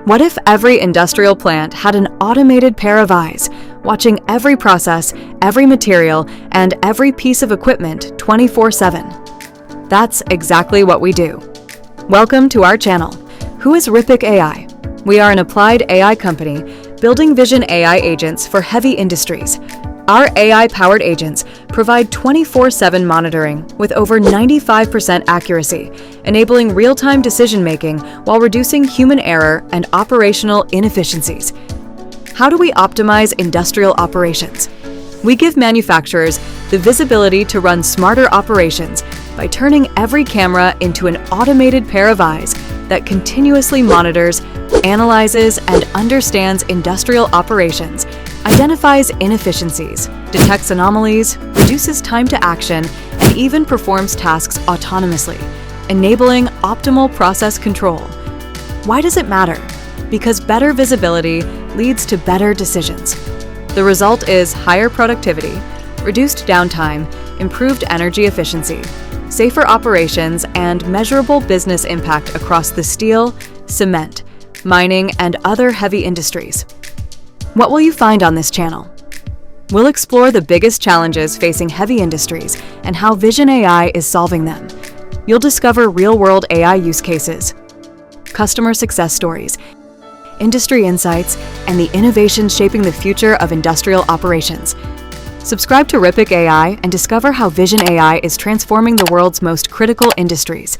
What if every industrial plant had an automated pair of eyes, watching every process, every material, and every piece of equipment 24/7? That's exactly what we do. Welcome to our channel. Who is Ripik AI? We are an applied AI company building vision AI agents for heavy industries. Our AI-powered agents provide 24/7 monitoring with over 95% accuracy, enabling real-time decision-making while reducing human error and operational inefficiencies. How do we optimize industrial operations? We give manufacturers the visibility to run smarter operations by turning every camera into an automated pair of eyes that continuously monitors, analyzes, and understands industrial operations, identifies inefficiencies, detects anomalies, reduces time to action, and even performs tasks autonomously, enabling optimal process control. Why does it matter? Because better visibility leads to better decisions. The result is higher productivity, reduced downtime, improved energy efficiency, safer operations, and measurable business impact across the steel, cement, mining, and other heavy industries. What will you find on this channel? We'll explore the biggest challenges facing heavy industries and how Vision AI is solving them. You'll discover real-world AI use cases, customer success stories, industry insights, and the innovations shaping the future of industrial operations. Subscribe to Ripik AI and discover how Vision AI is transforming the world's most critical industries.